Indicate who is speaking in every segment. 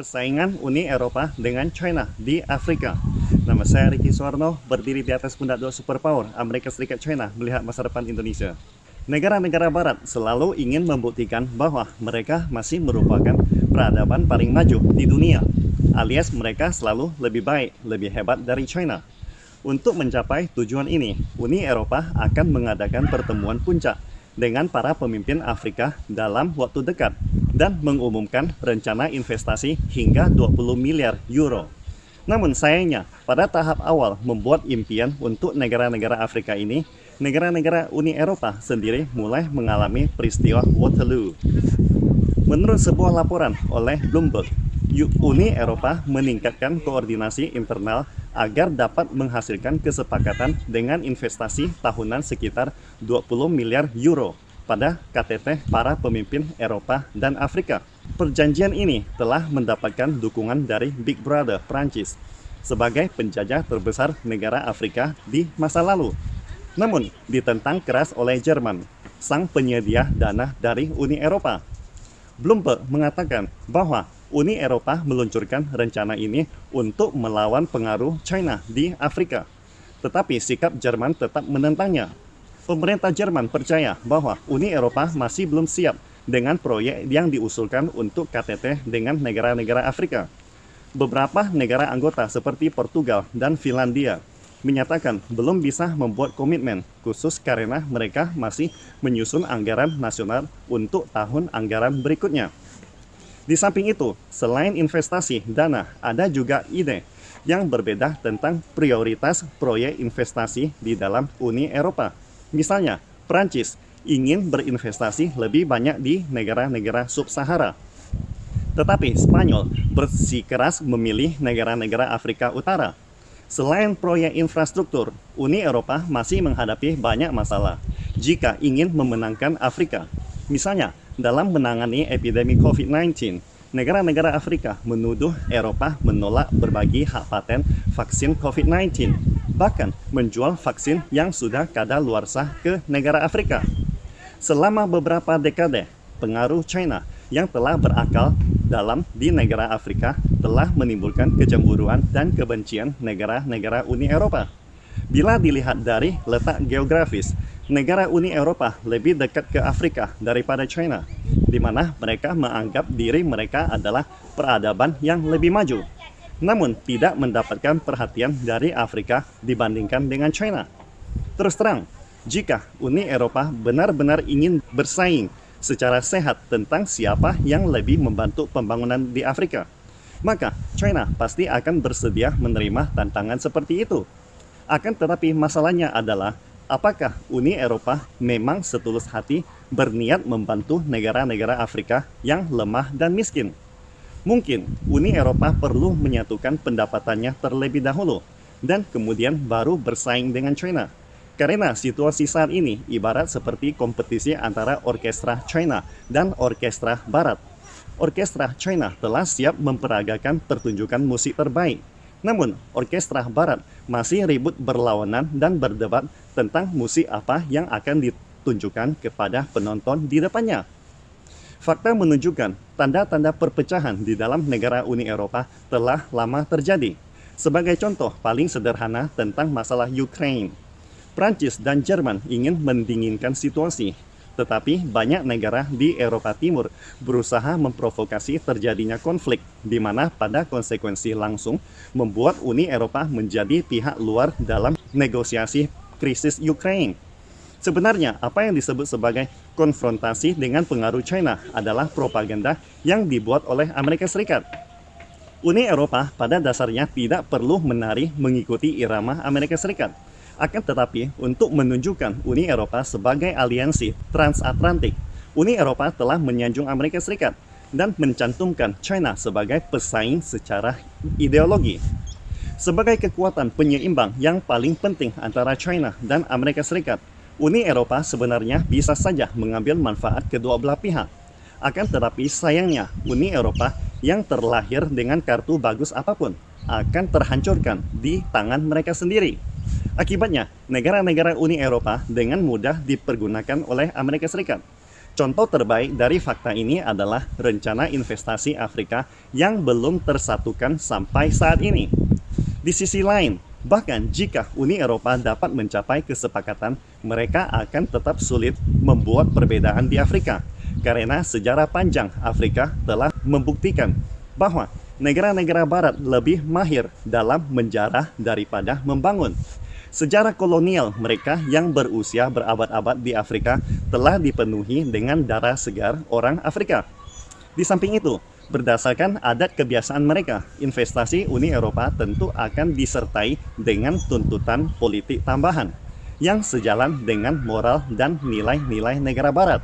Speaker 1: Persaingan Uni Eropa dengan China di Afrika. Nama saya Ricky Suwarno, berdiri di atas pundak dua superpower, Amerika Serikat China, melihat masa depan Indonesia. Negara-negara barat selalu ingin membuktikan bahwa mereka masih merupakan peradaban paling maju di dunia, alias mereka selalu lebih baik, lebih hebat dari China. Untuk mencapai tujuan ini, Uni Eropa akan mengadakan pertemuan puncak dengan para pemimpin Afrika dalam waktu dekat dan mengumumkan rencana investasi hingga 20 miliar euro. Namun sayangnya, pada tahap awal membuat impian untuk negara-negara Afrika ini, negara-negara Uni Eropa sendiri mulai mengalami peristiwa Waterloo. Menurut sebuah laporan oleh Bloomberg, Uni Eropa meningkatkan koordinasi internal agar dapat menghasilkan kesepakatan dengan investasi tahunan sekitar 20 miliar euro pada KTT para pemimpin Eropa dan Afrika. Perjanjian ini telah mendapatkan dukungan dari Big Brother Prancis sebagai penjajah terbesar negara Afrika di masa lalu. Namun, ditentang keras oleh Jerman, sang penyedia dana dari Uni Eropa. Bloomberg mengatakan bahwa Uni Eropa meluncurkan rencana ini untuk melawan pengaruh China di Afrika. Tetapi sikap Jerman tetap menentangnya. Pemerintah Jerman percaya bahwa Uni Eropa masih belum siap dengan proyek yang diusulkan untuk KTT dengan negara-negara Afrika. Beberapa negara anggota seperti Portugal dan Finlandia menyatakan belum bisa membuat komitmen, khusus karena mereka masih menyusun anggaran nasional untuk tahun anggaran berikutnya. Di samping itu, selain investasi dana, ada juga ide yang berbeda tentang prioritas proyek investasi di dalam Uni Eropa. Misalnya, Prancis ingin berinvestasi lebih banyak di negara-negara sub-Sahara. Tetapi Spanyol bersikeras memilih negara-negara Afrika Utara. Selain proyek infrastruktur, Uni Eropa masih menghadapi banyak masalah jika ingin memenangkan Afrika. Misalnya, dalam menangani epidemi COVID-19, negara-negara Afrika menuduh Eropa menolak berbagi hak paten vaksin COVID-19, bahkan menjual vaksin yang sudah kadaluarsa ke negara Afrika. Selama beberapa dekade, pengaruh China yang telah berakal dalam di negara Afrika telah menimbulkan kecemburuan dan kebencian negara-negara Uni Eropa. Bila dilihat dari letak geografis, negara Uni Eropa lebih dekat ke Afrika daripada China, di mana mereka menganggap diri mereka adalah peradaban yang lebih maju, namun tidak mendapatkan perhatian dari Afrika dibandingkan dengan China. Terus terang, jika Uni Eropa benar-benar ingin bersaing secara sehat tentang siapa yang lebih membantu pembangunan di Afrika, maka China pasti akan bersedia menerima tantangan seperti itu. Akan tetapi masalahnya adalah, apakah Uni Eropa memang setulus hati berniat membantu negara-negara Afrika yang lemah dan miskin? Mungkin Uni Eropa perlu menyatukan pendapatannya terlebih dahulu dan kemudian baru bersaing dengan China. Karena situasi saat ini ibarat seperti kompetisi antara orkestra China dan orkestra Barat. Orkestra China telah siap memperagakan pertunjukan musik terbaik. Namun, orkestra Barat masih ribut berlawanan dan berdebat tentang musik apa yang akan ditunjukkan kepada penonton di depannya. Fakta menunjukkan tanda-tanda perpecahan di dalam negara Uni Eropa telah lama terjadi. Sebagai contoh paling sederhana tentang masalah Ukraina, Prancis dan Jerman ingin mendinginkan situasi, tetapi banyak negara di Eropa Timur berusaha memprovokasi terjadinya konflik, di mana pada konsekuensi langsung membuat Uni Eropa menjadi pihak luar dalam negosiasi krisis Ukraina. Sebenarnya, apa yang disebut sebagai konfrontasi dengan pengaruh China adalah propaganda yang dibuat oleh Amerika Serikat. Uni Eropa pada dasarnya tidak perlu menari mengikuti irama Amerika Serikat. Akan tetapi, untuk menunjukkan Uni Eropa sebagai aliansi transatlantik, Uni Eropa telah menyanjung Amerika Serikat dan mencantumkan China sebagai pesaing secara ideologi. Sebagai kekuatan penyeimbang yang paling penting antara China dan Amerika Serikat, Uni Eropa sebenarnya bisa saja mengambil manfaat kedua belah pihak. Akan tetapi sayangnya, Uni Eropa yang terlahir dengan kartu bagus apapun akan terhancurkan di tangan mereka sendiri. Akibatnya, negara-negara Uni Eropa dengan mudah dipergunakan oleh Amerika Serikat. Contoh terbaik dari fakta ini adalah rencana investasi Afrika yang belum tersatukan sampai saat ini. Di sisi lain, bahkan jika Uni Eropa dapat mencapai kesepakatan, mereka akan tetap sulit membuat perbedaan di Afrika. Karena sejarah panjang Afrika telah membuktikan bahwa negara-negara Barat lebih mahir dalam menjarah daripada membangun. Sejarah kolonial mereka yang berusia berabad-abad di Afrika telah dipenuhi dengan darah segar orang Afrika. Di samping itu, berdasarkan adat kebiasaan mereka, investasi Uni Eropa tentu akan disertai dengan tuntutan politik tambahan yang sejalan dengan moral dan nilai-nilai negara Barat.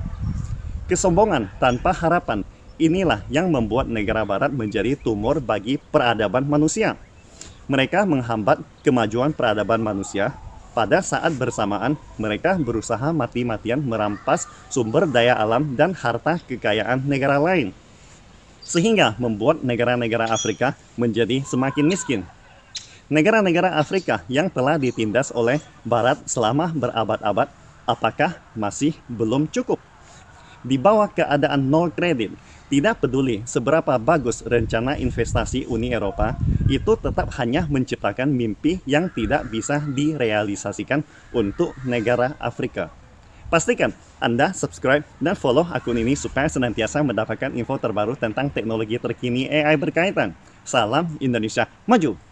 Speaker 1: Kesombongan tanpa harapan inilah yang membuat negara Barat menjadi tumor bagi peradaban manusia. Mereka menghambat kemajuan peradaban manusia. Pada saat bersamaan, mereka berusaha mati-matian merampas sumber daya alam dan harta kekayaan negara lain, sehingga membuat negara-negara Afrika menjadi semakin miskin. Negara-negara Afrika yang telah ditindas oleh Barat selama berabad-abad, apakah masih belum cukup? Di bawah keadaan nol kredit, tidak peduli seberapa bagus rencana investasi Uni Eropa, itu tetap hanya menciptakan mimpi yang tidak bisa direalisasikan untuk negara Afrika. Pastikan Anda subscribe dan follow akun ini supaya senantiasa mendapatkan info terbaru tentang teknologi terkini AI berkaitan. Salam Indonesia Maju!